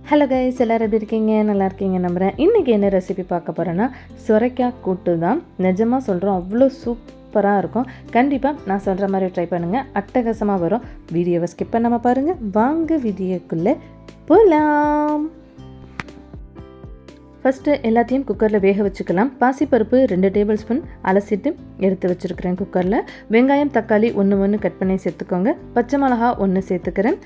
Hello guys, எல்லோரும் எப்படி இருக்கீங்க? நல்லா இருக்கீங்க நம்புகிறேன். இன்றைக்கி என்ன ரெசிபி பார்க்க போகிறேன்னா சுரைக்காய் கூட்டு தான். நிஜமாக சொல்கிறோம், அவ்வளோ சூப்பராக இருக்கும். கண்டிப்பாக நான் சொல்கிற மாதிரி ட்ரை பண்ணுங்கள், அட்டகாசமாக வரும். வீடியோவை ஸ்கிப் பண்ணாமல் பாருங்கள். வாங்க வீடியோக்குள்ளே போகலாம். ஃபஸ்ட்டு எல்லாத்தையும் குக்கரில் வேக வச்சுக்கலாம். பாசிப்பருப்பு 2 டேபிள் ஸ்பூன் அலசிட்டு எடுத்து வச்சுருக்கிறேன் குக்கரில். வெங்காயம் தக்காளி ஒன்று கட் பண்ணி சேர்த்துக்கோங்க. பச்சை மிளகா 1 சேர்த்துக்கிறேன்.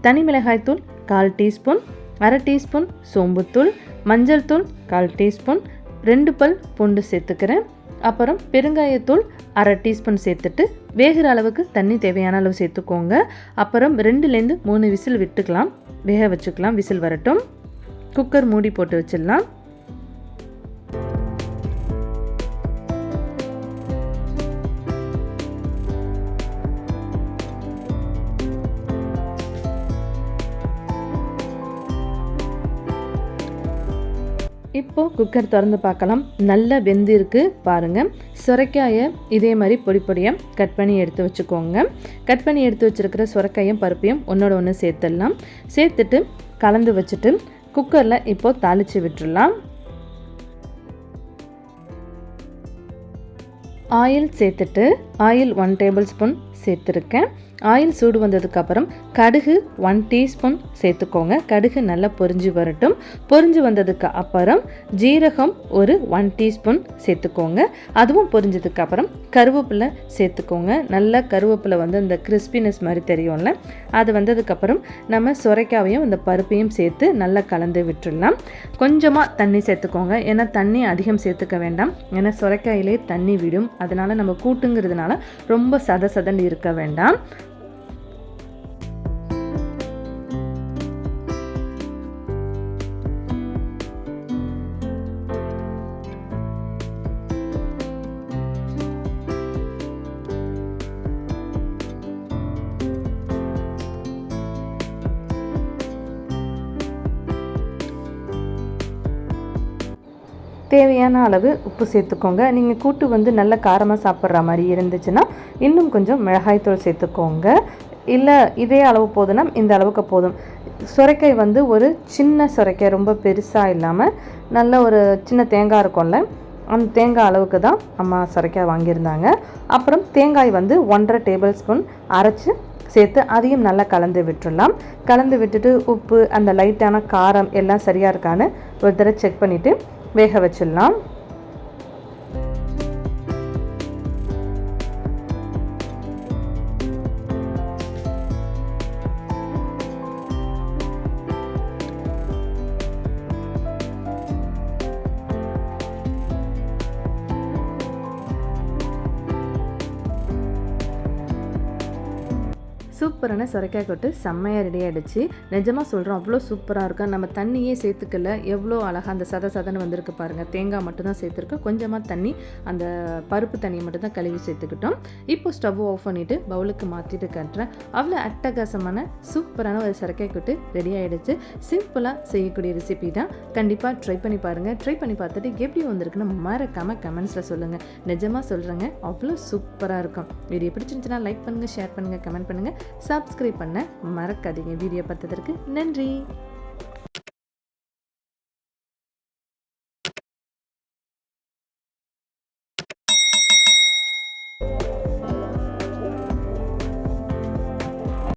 தனி மிளகாய்த்தூள் 1/4 டீஸ்பூன், 1/2 டீஸ்பூன் சோம்புத்தூள், மஞ்சள் தூள் 1/4 டீஸ்பூன், 2 பல் பூண்டு சேர்த்துக்கிறேன். அப்புறம் பெருங்காயத்தூள் 1/2 டீஸ்பூன் சேர்த்துட்டு வேகிற அளவுக்கு தண்ணி தேவையான அளவு சேர்த்துக்கோங்க. அப்புறம் 2லேருந்து 3 விசில் விட்டுக்கலாம், வேக வச்சுக்கலாம். விசில் வரட்டும். குக்கர் மூடி போட்டு வச்சிடலாம். இப்போது குக்கர் திறந்து பார்க்கலாம். நல்லா வெந்திருக்கு பாருங்கள். சுரைக்காயை இதே மாதிரி பொடி பொடியாக கட் பண்ணி எடுத்து வச்சுக்கோங்க. கட் பண்ணி எடுத்து வச்சுருக்கிற சுரைக்காயும் பருப்பையும் ஒன்றோட ஒன்று சேர்த்துடலாம். சேர்த்துட்டு கலந்து வச்சுட்டு குக்கரில் இப்போது தாளித்து விட்டுடலாம். ஆயில் சேர்த்துட்டு ஆயில் 1 டேபிள் ஸ்பூன் சேர்த்துருக்கேன். ஆயில் சூடு வந்ததுக்கப்புறம் கடுகு 1 டீஸ்பூன் சேர்த்துக்கோங்க. கடுகு நல்லா பொரிஞ்சு வரட்டும். பொரிஞ்சு வந்ததுக்கு அப்புறம் ஜீரகம் ஒரு 1 டீஸ்பூன் சேர்த்துக்கோங்க. அதுவும் பொரிஞ்சதுக்கப்புறம் கருவேப்பிலை சேர்த்துக்கோங்க. நல்லா கருவேப்பிலை வந்து அந்த கிறிஸ்பினஸ் மாதிரி தெரியும்ல, அது வந்ததுக்கப்புறம் நம்ம சுரைக்காவையும் இந்த பருப்பையும் சேர்த்து நல்லா கலந்து விட்டுடலாம். கொஞ்சமாக தண்ணி சேர்த்துக்கோங்க, ஏன்னா தண்ணி அதிகம் சேர்த்துக்க வேண்டாம், ஏன்னா சுரைக்காயிலே தண்ணி விடும். அதனால் நம்ம கூட்டுங்கிறதுனால ரொம்ப சதன்னு இருக்க வேண்டாம். தேவையான அளவு உப்பு சேர்த்துக்கோங்க. நீங்கள் கூட்டு வந்து நல்ல காரமாக சாப்பிட்ற மாதிரி இருந்துச்சுன்னா இன்னும் கொஞ்சம் மிளகாய்த்தூள் சேர்த்துக்கோங்க. இல்லை இதே அளவு போதுன்னா இந்த அளவுக்கு போதும். சுரைக்காய் வந்து ஒரு சின்ன சுரைக்காய், ரொம்ப பெருசாக இல்லாமல் நல்ல ஒரு சின்ன தேங்காய் இருக்கும்ல, அந்த தேங்காய் அளவுக்கு தான் அம்மா சுரைக்காய் வாங்கியிருந்தாங்க. அப்புறம் தேங்காய் வந்து 1.5 டேபிள் ஸ்பூன் அரைச்சி சேர்த்து அதையும் நல்லா கலந்து விட்டுடலாம். கலந்து விட்டுட்டு உப்பு, அந்த லைட்டான காரம் எல்லாம் சரியாக இருக்கான்னு ஒரு தடவை செக் பண்ணிவிட்டு வேக வச்சிடலாம். சூப்பரான சுரைக்காய் கூட்டு செம்மையாக ரெடி ஆகிடுச்சு. நிஜமாக சொல்கிறோம், அவ்வளோ சூப்பராக இருக்கும். நம்ம தண்ணியே சேர்த்துக்கல, எவ்வளோ அழகாக அந்த சதன்னு வந்திருக்கு பாருங்கள். தேங்காய் மட்டும்தான் சேர்த்துருக்கோம், கொஞ்சமாக தண்ணி, அந்த பருப்பு தண்ணியை மட்டும்தான் கழுவி சேர்த்துக்கிட்டோம். இப்போ ஸ்டவ் ஆஃப் பண்ணிவிட்டு பவுலுக்கு மாற்றிட்டு காட்டுறேன். அவ்வளோ அட்டகாசமான சூப்பரான ஒரு சுரைக்காய் கூட்டு ரெடி ஆகிடுச்சு. சிம்பிளாக செய்யக்கூடிய ரெசிபி தான். கண்டிப்பாக ட்ரை பண்ணி பாருங்கள். ட்ரை பண்ணி பார்த்துட்டு எப்படி வந்திருக்குன்னு மறக்காமல் கமெண்ட்ஸில் சொல்லுங்கள். நிஜமாக சொல்கிறேங்க, அவ்வளோ சூப்பராக இருக்கும். வீடியோ பிடிச்சிருந்துச்சுன்னா லைக் பண்ணுங்கள், ஷேர் பண்ணுங்கள், கமெண்ட் பண்ணுங்கள், சப்ஸ்கிரைப் பண்ண மறக்காதீங்க. வீடியோ பார்த்ததற்கு நன்றி.